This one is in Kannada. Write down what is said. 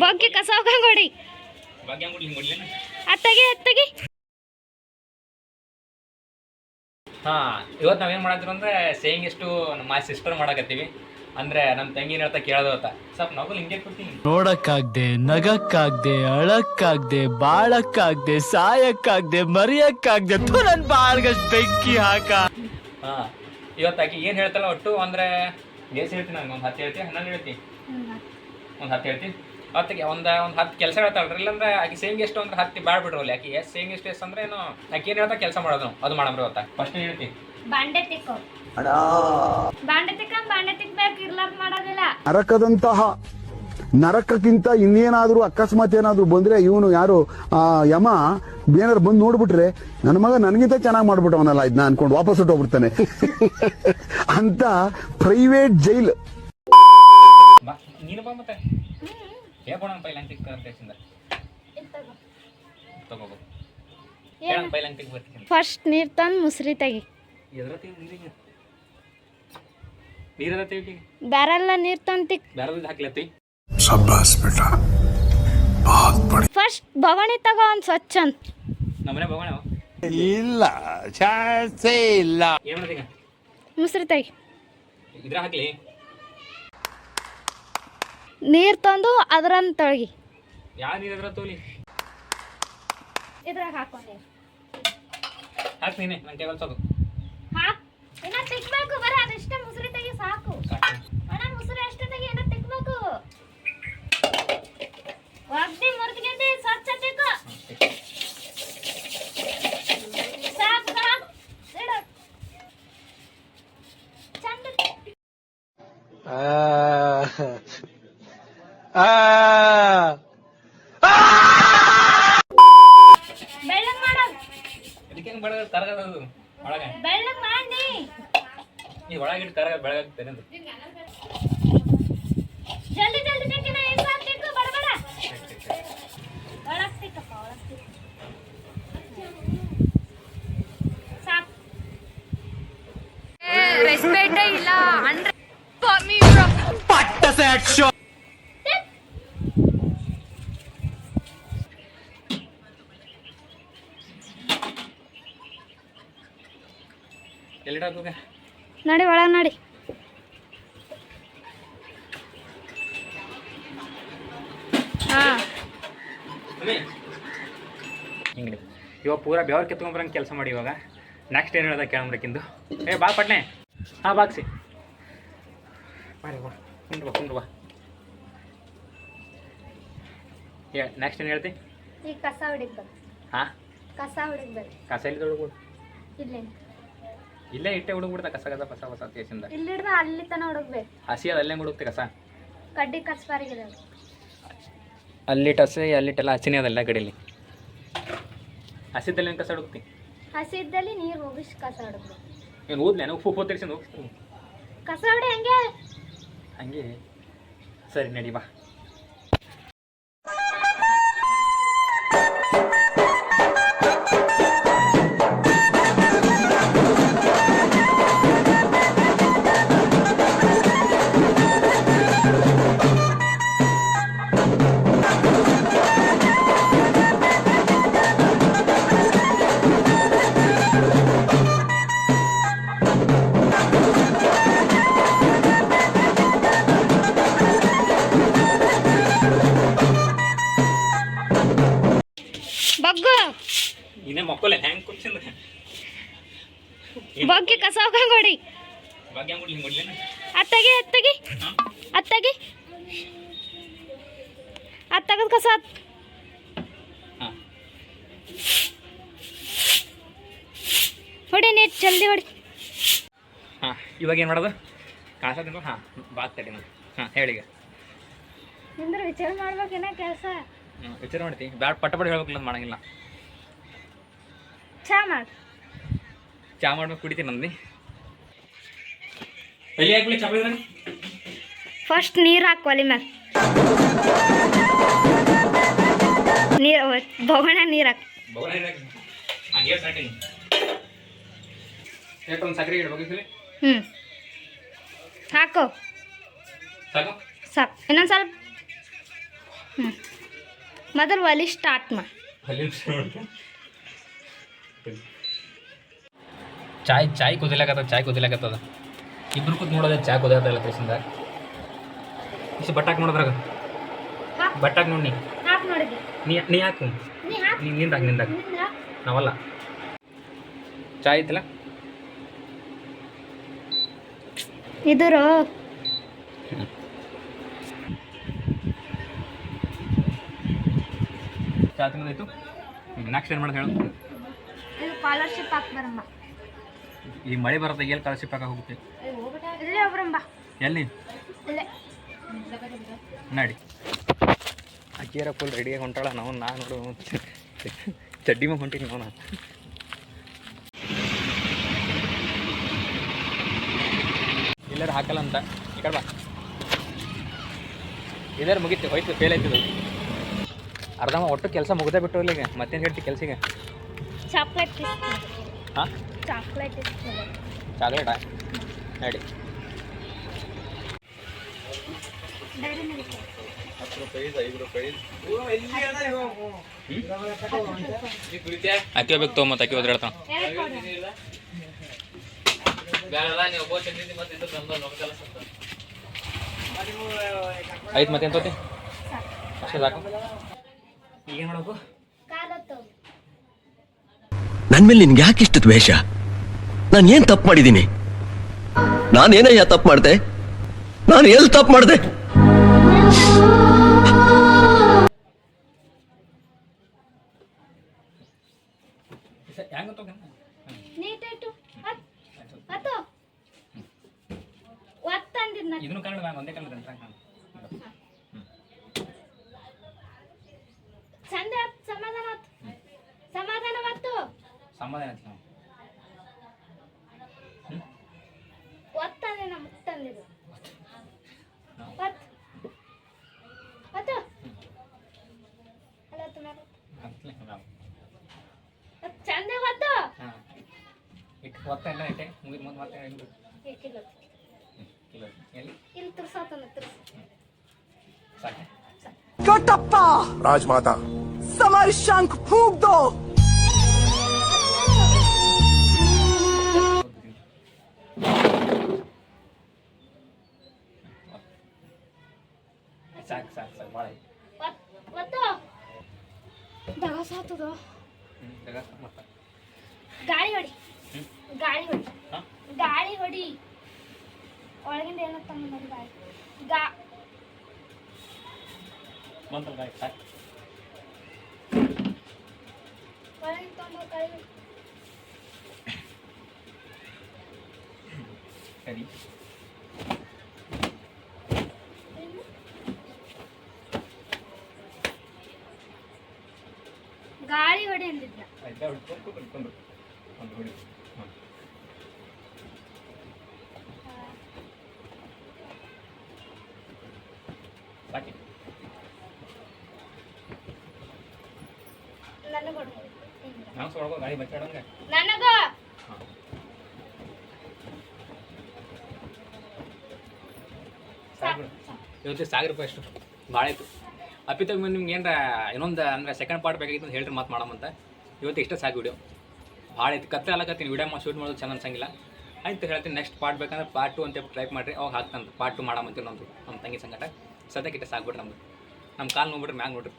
ಬಗ್ಗೆ ಕಸ ಹೋಗಂಗೊಡಿ ಅತ್ತಗೆ ಅತ್ತಗೆ. ಹಾ, ಇವತ್ತು ನಾವೇನು ಮಾಡತ್ತಿರು ಅಂದ್ರೆ ಸೇಯಿಂಗ್ ಎಷ್ಟು ನಮ್ಮ ಸಿಸ್ಟರ್ ಮಾಡಕತ್ತೀವಿ. ಅಂದ್ರೆ ನಮ್ಮ ತಂಗಿನ ಹೇಳ್ತಾ ಕೇಳೋದ ಸ್ವಲ್ಪ ನಗು ಹಿಂಗೆ ಕೊಡ್ತೀನಿ. ನೋಡಕ್ಕಾಗ್ದೆ, ನಗಕ್ಕಾಗ್ದೆ, ಅಳಕ್ಕಾಗ್ದೆ, ಬಾಳಕ್ಕಾಗ್ದೆ, ಸಾಯಕ್ಕಾಗ್ದೆ, ಮರಿಯಕ್ಕಾಗ್ದೆ, ನನ್ ಬಾಳ್ಗಷ್ಟು ಬೆಂಕಿ ಹಾಕ. ಹಾ, ಇವತ್ತಾಕಿ ಏನು ಹೇಳ್ತಾಳ ಒಟ್ಟು ಅಂದ್ರೆ ಎಷ್ಟು ಹೇಳ್ತೀನಿ ನನಗೆ ಒಂದು 10 ಹೇಳ್ತಿ, 11 ಹೇಳ್ತಿ, ಒಂದು 10 ಹೇಳ್ತಿ. ಹೊತ್ತಿಗೆ ಒಂದು 10 ಕೆಲಸ ಹೇಳ್ತಾಳ್ರಿ. ಇಲ್ಲಾಂದ್ರೆ ಆಕೆ ಸೇಂಗ್ ಎಷ್ಟು ಅಂದ್ರೆ 10 ಬ್ಯಾಡ್ ಬಿಡ್ರಲ್ಲ. ಆಕೆ ಎಷ್ಟು ಸೇಂಗ್ ಎಷ್ಟು ಅಂದ್ರೆ ಏನು ಆಕೆ ಏನು ಹೇಳ್ತಾ ಕೆಲಸ ಮಾಡೋದು ಅದು ಮಾಡಮ್ರಿ. ಇವತ್ತ ಫಸ್ಟ್ ಹೇಳ್ತಿ ಬಾಂಡೆ ತಿಕ್ಕೋ. ಬಾಂಡೆ ತಿಕ್ಬೇಕು, ಇರ್ಲಾರ್ದು ಮಾಡೋದಿಲ್ಲ. ನರಕದಂತಹ ನರಕಕ್ಕಿಂತ ಇನ್ನೇನಾದ್ರೂ ಅಕಸ್ಮಾತ್ ಏನಾದ್ರು ಬಂದ್ರೆ ಇವನು ಯಾರು ಯಮ ಏನಾದ್ರು ಬಂದು ನೋಡ್ಬಿಟ್ರೆ ನನ್ನ ಮಗ ನನಗಿಂತ ಚೆನ್ನಾಗಿ ಮಾಡ್ಬಿಟ್ಟವನಲ್ಲ ಇದನ್ನ ಅನ್ಕೊಂಡು ವಾಪಸ್ ಹೊಟ್ಟೋಗ್ಬಿಡ್ತಾನೆ ಅಂತ ಪ್ರೈವೇಟ್ ಜೈಲ್. ನೀನು ಬಾ ಮತ್ತೆ ಹೇಳ್ಬೋಣ ಪೈಲಂಗ್ ತಿಕ್ಕ ಅಂತೇಸಿಂದ ತಗೋಬೋ ಹೇಳ ಪೈಲಂಗ್ ತಿಕ್ಕ ಬರ್ತೀನಿ. ಫಸ್ಟ್ ನೀರ್ ತಂದು ಮುಸ್ರಿ ತೆಗಿ. ಎದ್ರತಿ ನೀರದ ತೆಗಿ ಬ್ಯಾರಲ್ಲ ನೀರ್ ತಂದು ತಿಕ್. ಬ್ಯಾರಲ್ ಹಾಕ್ಲತ್ತಿ. ಶಬ್ಬಾಸ್ ಬೇಟಾ, ಬಹುತ್ ಬಡಿ. ಫಸ್ಟ್ ಬಗಣಿ ತಗೋ ಒಂದು ಸ್ವಚ್ಛ ಅಂತ. ನಮ್ಮನೆ ಬಗೋಣ ಇಲ್ಲ, ಚಾನ್ಸೇ ಇಲ್ಲ. ಏನ್ ಮಾಡ್ತೀಗ ಮುಸ್ರಿ ತೆಗಿ. ಇದ್ರ ಹಾಕ್ಲಿ. ನೀರ್ ತಂದು ಅದ್ರನ್ನ ತೊಳಗಿ. ಯಾವ ನೀರು ಅದ್ರ ತೋಲಿ ಇದ್ರಾಗ ಹಾಕೊಂಡೆ ಹಾಕ್ ನೀನೆ ನಂಗೆ ಕಲ್ಸೋದು. ಹಾಕ್. ಇನ್ನ ತಿಕ್ಬೇಕು, ಬರ ಅದಷ್ಟೇ ಮುಸ್ರಿ ತೆಗಿ ಸಾಕು. ಅಣ್ಣ ಮುಸ್ರಿ ಅಷ್ಟೇ ತೆಗಿ, ಇನ್ನ ತಿಕ್ಬೇಕು. ಒಗ್ದಿ ಮುರ್ದ್ಗೆಂದಿ ಸ್ವಚ್ಛ ತಿಕ್ಕು. ಸಾಕು ಸಾಕು ಇಡು. ಚಂದ ಬೆಳ್ಳಗ್ ಮಾಡೋದು. ಇದಕ್ಕೆ ಬೆಳಗ ಕರಗದು ಒಳಗೆ ಬೆಳ್ಳಗ್ ಮಾಡಿ ಈ ಒಳಗಿಟ್ಟು ಕರಗ ಬೆಳಗಾಗ್ತೇನೆ ಅಂತ. ಜಲ್ದಿ ಜಲ್ದಿ ತೆಗಿನ. ಸಾಕು ತಿಕ್ಕು, ಬಡಬಡ ಒಳಗ್ ತಿಕ್ಕಪ್ಪ, ಒಳಗ್ ತಿಕ್ಕು. ಸಾಕು. ರೆಸ್ಪೆಕ್ಟೇ ಇಲ್ಲ ಅಂದ್ರೆ ಪಟ್ಟ ಸ್ಯಾಟ್ ಶೋ. ಎಲ್ಲಿಡಾಕ ನಡಿ ಒಳಗ್ ನಡಿ. ಹಾ, ಹಿಂಗೆ ಇವಾಗ ಪೂರಾ ಬೆವ್ರು ಕಿತ್ಕೊಂಬರಂಗೆ ಕೆಲಸ ಮಾಡಿ. ಇವಾಗ ನೆಕ್ಸ್ಟ್ ಏನು ಹೇಳ್ದ ಕೇಳಂಬ್ರಕ್ಕಿಂದು. ಬಾ ಪಟ್ನೆ. ಹಾಂ ಬಾಕ್ಸಿ ಬಾ ಕುಂಡ್ರು ಬಾ. ನೆಕ್ಸ್ಟ್ ಏನು ಹೇಳ್ತಿ? ಈಗ ಕಸ ಹೊಡಿಬೇಕು. ಹಾಂ, ಕಸ ಹೊಡಿಬೇಕು. ಕಸ ಎಲ್ಲಿ ಹುಡುಗ್ಬಿಡು. ಇಲ್ಲಿ ಇಲ್ಲೇ ಇಟ್ಟೆ ಹುಡುಗ್ಬಿಡ್ದ ಕಸ ಹೊಸ ಕೇಸಿಂದ. ಇಲ್ಲಿ ಹಿಡ್ದು ಅಲ್ಲಿ ತನ ಹುಡುಗ್ಬೇಕು. ಹಸಿ ಅದು ಅಲ್ಲೇ ಹುಡುಕ್ತಿ ಕಸ. ಕಡ್ಡಿ ಕಸ್ಬಾರಿಗಿದೆ. ಅಲ್ಲಿಟ್ಟು ಹಸಿ ಅಲ್ಲಿಟ್ಟೆಲ್ಲ ಹಸಿನೇ ಅದೆಲ್ಲ ಕಡೆಯಲ್ಲಿ. ಹಸಿದಲ್ಲಿ ಕಸ ಹುಡುಕ್ತಿ. ಹಸಿ ಇದ್ದಲ್ಲಿ ನೀರು ಹೋಗಿಸಿ ಕಸ ಹೊಡಬೇಕು. ಏನು ಊದ್ಲೆ ಉಪ್ಪು ತಿರ್ಸಿಂದು ಹೋಗ್ತೀನಿ. ಕಸ ಹೊಡಿ ಹಂಗೆ ಹಂಗೆ. ಸರಿ ನಡಿ ಬಾ. ಬಗ್ಗು ಇನ್ನೇ ಮಕ್ಕಳೇ ಹೆಂಗೆ ಕೂರ್ಸಿಂದ ಬಗ್ಗಿ ಕಸ ಹೋಗಂಗೊಡಿ. ಬಗ್ಗೆ ಹೆಂಗೆ ಹಿಂಗೆ ಕೊಡ್ಲಿ. ಅತ್ತಗಿ ಅತ್ತಗಿ ಅತ್ತಗಿ ಅತ್ತಗದ ಕಸ. ಹಾಂ, ಹೊಡಿ ನೀರು ಜಲ್ದಿ ಹೊಡಿ. ಹಾಂ, ಇವಾಗ ಏನು ಮಾಡೋದು? ಕಾಸದಿಂದ. ಹಾಂ, ಬಾತ್ ತಡಿ ನಾನು. ಹಾಂ, ಹೇಳೀಗ. ನಿಂದ್ರೆ ವಿಚಾರ ಮಾಡ್ಬೇಕೇನ ಕೆಲಸ. ವಿಚಾರ ಮಾಡ್ತಿ ಬ್ಯಾಡ ಪಟ ಹೇಳ್ಬೇಕಿಲ್ಲ ಅಂತ ಮಾಡಂಗಿಲ್ಲ. ಚಾ ಮಾಡಿ. ಚಾ ಮಾಡ್ಬೇಕು ಕುಡಿತೀನಿ ನಂದು. ಎಲ್ಲಿ ಹಾಕ್ಲಿ ಚಾ ಕುಡಿದ್ರೆ? ಫಸ್ಟ್ ನೀರು ಹಾಕು ಒಲೆ ಮ್ಯಾಲ. ನೀರು ಬೊಗಣ ನೀರು ಹಾಕಿ. ಹಂಗೆ ಸ್ಟಾರ್ಟಿಂಗ್ ಒಂದು ಸಕ್ಕರೆ ಇಡ್ಬೇಕು. ಹಾಕು ಸಾಕು ಸಾಕು. ಇನ್ನೊಂದು ಸ್ವಲ್ಪ ಮೊದಲು ಒಲಿ ಸ್ಟಾರ್ಟ್ ಮಾ. ಚಾಯ್ ಕುದಿಲಾಕತ್ತದ ಇಬ್ರು ಕೂತ್ ನೋಡೋದ ಚಾ ಕುದಿಯತ್ತಲ್ಲ ಪ್ಲೇಸಿಂದ ಇಷ್ಟು ಬಟ್ಟಾಕ್ ನೋಡೋದ್ರಾಗ ಬಟ್ಟಾಕ್ ನೋಡಿ ಹಾಕ್ ನೋಡಿದ್ವಿ. ನೀ ಹಾಕು ನೀ ಹಾಕ್. ನಿಂದಾಕ್ ನಿಂದ ಹಾಕ್. ನಾವಲ್ಲ ಚಾ ಐತಲ್ಲ ಇದರು ಚಾ ತಿನ್ನೋದಾಯ್ತು. ನೆಕ್ಸ್ಟ್ ಏನು ಮಾಡೋದು ಹೇಳು. ಇದು ಸ್ಕಾಲರ್ಶಿಪ್ ಹಾಕ್ ಬರಂಬ. ಈ ಮಳೆ ಬರುತ್ತೆ ಎಲ್ಲಿ ಸ್ಕಾಲರ್ಶಿಪ್ ಹಾಕ ಹೋಗುತ್ತೆ ಇಲ್ಲೇ ಒಬ್ರಂಬ. ಎಲ್ಲಿ ಇಲ್ಲೇ ನಡಿ ಅಕ್ಕಿಯರ ಫುಲ್ ರೆಡಿಯಾಗಿ ಹೊಂಟಾಳ ನಾವು ನೋಡು ಚಡ್ಡಿ ಮೇಲೆ ಹೊಂಟೀನಿ ನಾವು ಎಲ್ಲರೂ ಹಾಕಲ್ಲ ಅಂತ ಈ ಕಡೆ ಬಾ ಇದಾರು ಮುಗೀತು ಹೋಯ್ತು ಫೇಲ್ ಆಯ್ತದ ಅರ್ಧಮ್ಮ ಒಟ್ಟು ಕೆಲಸ ಮುಗ್ದೇ ಬಿಟ್ಟು ಇಲ್ಲಿಗೆ ಮತ್ತೇನು ಹೇಳ್ತಿ ಕೆಲಸಿಗೆ ಚಾಕ್ಲೇಟ್ ಹಾಂ ಚಾಕ್ಲೇಟ್ ಚಾಕ್ಲೇಟಾ ನಡಿ ಡೈರಿ ಮಿಲ್ಕ್ 10 ರೂಪಾಯಿ 5 ರೂಪಾಯಿ ಅಕ್ಕಿ ಹೋಗ್ಬೇಕು ತಗೋ ಮತ್ತೆ ಅಕ್ಕಿ ಹೋದ್ರೆ ಹೇಳ್ತಾನ ಆಯ್ತು ಮತ್ತೆ ಎಂತೋತಿ ಅಷ್ಟೇ ಸಾಕು ಈಗೇನು ಮಾಡೋಕು ನನ್ ಮೇಲೆ ನಿನ್ಗೆ ಯಾಕೆ ಇಷ್ಟು ದ್ವೇಷ? ನಾನು ಏನ್ ತಪ್ಪು ಮಾಡಿದ್ದೀನಿ? ನಾನೇನಯ್ಯ ತಪ್ಪು ಮಾಡ್ದೆ? ನಾನು ಎಲ್ಲಿ ತಪ್ಪು ಮಾಡ್ದೆ? ಇದನ್ನು ಕನ್ನಡ ಒಂದೇ ಕನ್ನಡ ಸಮಾಧಾನ ಒತ್ತಂದಿನ ಮುತ್ತಂದಿದು ಚಂದ ಒತ್ತು ಇಟ್ಟು ಒತ್ತ ಎಲ್ಲ ಇಟ್ಟೆ ಮುಗಿದ ಮುಂದೆ ಮತ್ತೆ ಕಿಲೋ ಎಲ್ಲಿ ಇಲ್ಲಿ ತುರ್ಸಾತನ ತುರ್ಸ ಸಾಕೆ कटप्पा ರಾಜಮಾತಾ समर शंख फूंक दो ಸಾಕು ಸಾಕು ಸಾಕು ಭಾಳ ಒತ್ತು ದಗಸಾತದ ಮತ್ತೆ ಗಾಳಿ ಹೊಡಿ ಗಾಳಿ ಹೊಡಿ ಹಾಂ ಗಾಳಿ ಹೊಡಿ ಒಳಗಿಂದ ಏನತ್ತ ನೋಡಿ ಗಾಳಿ ಬಂತಲ್ಲ ಗಾಡಿ ಸಾಕು ಒಳಗಿಂದ ತೊಗೊಂಡು ಗಾಳಿ ಸರಿ ಗಾಳಿ ಹೊಡಿ ಅಂದಿದ್ದ ಆಯ್ತಾ ಹಿಡ್ಕೊಂಡು ಒಂದು ಹೊಡಿ ಹಾಂ ಸಾಕಿ ನನಗೆ ಹೊಡು ನಾವು ಸೊಳಗೋ ಗಾಡಿ ಬಚ್ಚಾಡಂಗೆ ನನಗ ಹಾಂ ಸಾಕು ಇವತ್ತು ₹1,000 ಅಷ್ಟು ಭಾಳ ಆಯಿತು ಅಪ್ಪಿತಾಗ ನಿಮ್ಗೆ ಏನಾರ ಇನ್ನೊಂದು ಅಂದರೆ ಸೆಕೆಂಡ್ ಪಾರ್ಟ್ ಬೇಕಾಗಿತ್ತು ಅಂತ ಹೇಳ್ರಿ ಮಾತು ಮಾಡಮಂತ ಇವತ್ತು ಇಷ್ಟೇ ಸಾಕು ವಿಡಿಯೋ ಭಾಳ ಐತಿ ಕತ್ತೆ ಅಲ್ಲಕತ್ತೀನಿ ವಿಡಿಯೋ ಶೂಟ್ ಮಾಡೋದು ಚೆಂದ ಅನ್ಸಂಗಿಲ್ಲ ಆಯ್ತು ಹೇಳ್ತೀನಿ ನೆಕ್ಸ್ಟ್ ಪಾರ್ಟ್ ಬೇಕಂದ್ರೆ ಪಾರ್ಟ್ 2 ಅಂತ ಟ್ರೈ ಮಾಡಿರಿ ಅವಾಗ ಹಾಕ್ತಾನೆ ಪಾರ್ಟ್ 2 ಮಾಡಮಂತೀವಿ ನಮ್ಮದು ನಮ್ಮ ತಂಗಿ ಸಂಗಟ ಸದ್ಯಕ್ಕೆ ಇಟ್ಟೆ ಸಾಕ್ಬಿಟ್ರಿ ನಮ್ದು ನಮ್ಮ ಕಾಲು ನೋಡ್ಬಿಟ್ರೆ ಮ್ಯಾಗ ನೋಡ್ರಿ